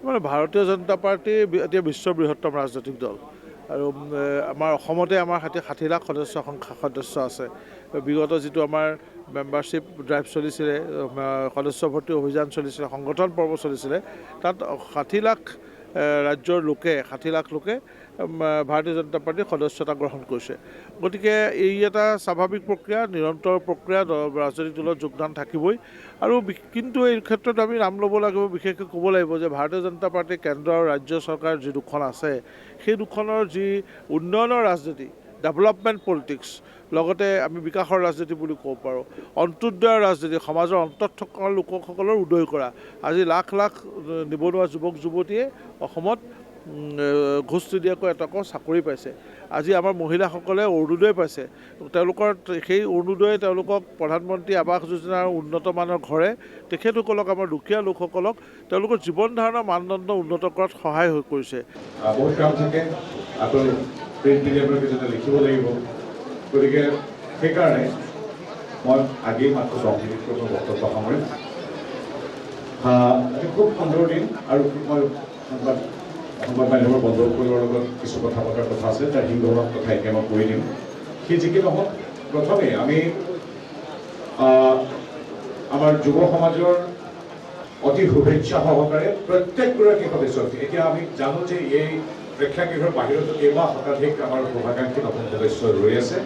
মানে ভাৰতীয় জনতা পাৰ্টি এতিয়া বিশ্বৰ বৃহত্তম ৰাজনৈতিক দল আৰু আমাৰ অসমতে আমাৰ 60 লাখ সদস্য আছে। বিগত যিটো আমাৰ মেম্বাৰশ্বিপ ড্ৰাইভ চলিছিলে, সদস্য ভৰ্তি অভিযান চলিছিলে, সংগঠন পৰ্ব চলিছিলে, তাত 60 লাখ ৰাজ্যৰ লোকে 60 লাখ লোকে ভাৰতীয় জনতা পাৰ্টীৰ সদস্যতা গ্ৰহণ কৰিছে। গতিকে এই এটা স্বাভাৱিক প্ৰক্ৰিয়া, নিৰন্তৰ প্ৰক্ৰিয়া, ৰাজনৈতিক দলত যোগদান থাকিবই। আৰু কিন্তু এই ক্ষেত্ৰত আমি নাম ল'ব লাগিব, বিশেষকৈ ক'ব লাগিব যে ভাৰতীয় জনতা পাৰ্টীৰ কেন্দ্ৰ আৰু ৰাজ্য চৰকাৰ যি দুখন আছে, সেই দুখনৰ যি উন্নয়নৰ ৰাজনীতি, ডেভেলপমেণ্ট পলিটিক্স, লগতে আমি বিকাশৰ ৰাজনীতি বুলি ক'ব পাৰোঁ, অন্ত্যোদয়ৰ ৰাজনীতি, সমাজৰ অন্তত থকা লোকসকলৰ উদয় কৰা। আজি লাখ লাখ নিবনুৱা যুৱক যুৱতীয়ে অসমত ঘোচ নিদিয়াকৈ এটকাও চাকৰি পাইছে। আজি আমাৰ মহিলাসকলে অৰুণোদয় পাইছে। তেওঁলোকৰ সেই অৰুণোদয়ে তেওঁলোকক প্ৰধানমন্ত্ৰী আৱাস যোজনাৰ উন্নত মানৰ ঘৰে তেখেতসকলক, আমাৰ দুখীয়া লোকসকলক তেওঁলোকৰ জীৱন ধাৰণৰ মানদণ্ড উন্নত কৰাত সহায় কৰিছে। বহুত কাম থাকে, আকৌ প্ৰিণ্ট মিডিয়াবোৰ কিছুমান লিখিব লাগিব। গতিকে সেইকাৰণে মই আগেই মাত্ৰ 10 মিনিট বক্তব্য সামৰিম। আজি খুব সুন্দৰ দিন আৰু মই সংবাদ মাধ্যমৰ বন্ধুসকলৰ লগত কিছু কথা পতাৰ কথা আছে, তাৰ সিংহভাগ কথা এতিয়া মই কৈ দিম। সেই যি কি নহওক, প্ৰথমে আমি আমাৰ যুৱ সমাজৰ অতি শুভেচ্ছা সহকাৰে প্ৰত্যেকগৰাকী সদস্যক, এতিয়া আমি জানো যে এই প্ৰেক্ষাগৃহৰ বাহিৰতো কেইবা শতাধিক আমাৰ শুভাকাংক্ষী নতুন সদস্য ৰৈ আছে।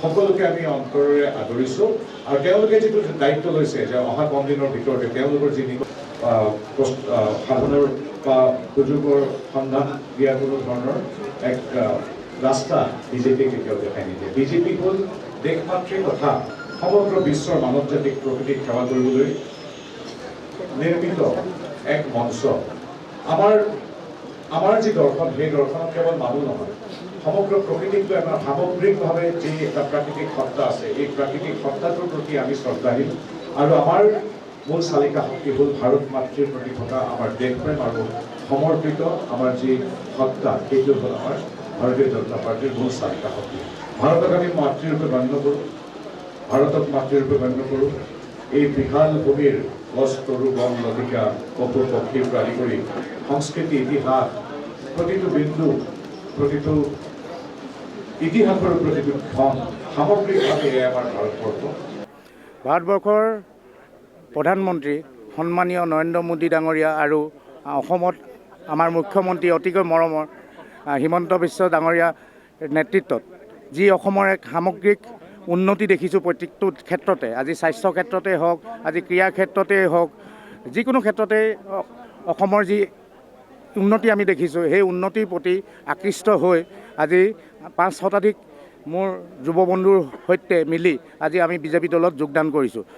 সকলোকে আমি অন্তৰেৰে আদৰিছোঁ আৰু তেওঁলোকে যিটো দায়িত্ব লৈছে যে অহা 5 দিনৰ ভিতৰতে তেওঁলোকৰ যি সাধনৰ বা সুযোগৰ সন্ধান দিয়াৰ কোনো ধৰণৰ এক ৰাস্তা বিজেপিয়ে কেতিয়াও দেখাই নিদিয়ে। বিজেপি হ'ল দেশমাতৃ তথা সমগ্ৰ বিশ্বৰ মানৱ জাতিক প্ৰকৃতিক সেৱা কৰিবলৈ নিৰ্মিত এক মঞ্চ। আমাৰ যি দৰ্শন, সেই দৰ্শনত কেৱল মানুহ নহয়, সমগ্ৰ প্ৰকৃতিক লৈ আমাৰ সামগ্ৰিকভাৱে যি এটা প্ৰাকৃতিক সত্তা আছে, এই প্ৰাকৃতিক সত্তাটোৰ প্ৰতি আমি শ্ৰদ্ধাশীল। আৰু আমাৰ মূল চালিকা শক্তি হ'ল ভাৰত মাতৃৰ প্ৰতি থকা আমাৰ দেশপ্ৰেম আৰু সমৰ্পিত আমাৰ যি সত্তা, সেইটো হ'ল আমাৰ ভাৰতীয় জনতা পাৰ্টীৰ মূল চালিকা শক্তি। ভাৰতক আমি মাতৃৰূপে গণ্য কৰোঁ, ভাৰতক মাতৃৰূপে গণ্য কৰোঁ। এই বিশাল ভূমিৰ গছ, তৰু, বন, নদীকা, পশু পক্ষীৰ পৰা আদি কৰি সংস্কৃতি, ইতিহাস, প্ৰতিটো বিন্দু, প্ৰতিটো ইতিহাসৰ প্ৰতিটো ক্ষণ সামগ্ৰিকভাৱে আমাৰ ভাৰতবৰ্ষ। ভাৰতবৰ্ষৰ প্ৰধানমন্ত্ৰী সন্মানীয় নৰেন্দ্ৰ মোদী ডাঙৰীয়া আৰু অসমত আমাৰ মুখ্যমন্ত্ৰী অতিকৈ মৰমৰ হিমন্ত বিশ্ব ডাঙৰীয়া নেতৃত্বত যি অসমৰ এক সামগ্ৰিক উন্নতি দেখিছোঁ প্ৰত্যেকটো ক্ষেত্ৰতে, আজি স্বাস্থ্য ক্ষেত্ৰতে হওক, আজি ক্ৰীড়া ক্ষেত্ৰতেই হওক, যিকোনো ক্ষেত্ৰতেই অসমৰ যি উন্নতি আমি দেখিছোঁ, সেই উন্নতিৰ প্ৰতি আকৃষ্ট হৈ আজি 5 শতাধিক মোৰ যুৱ বন্ধুৰ সৈতে মিলি আজি আমি বিজেপি দলত যোগদান কৰিছোঁ।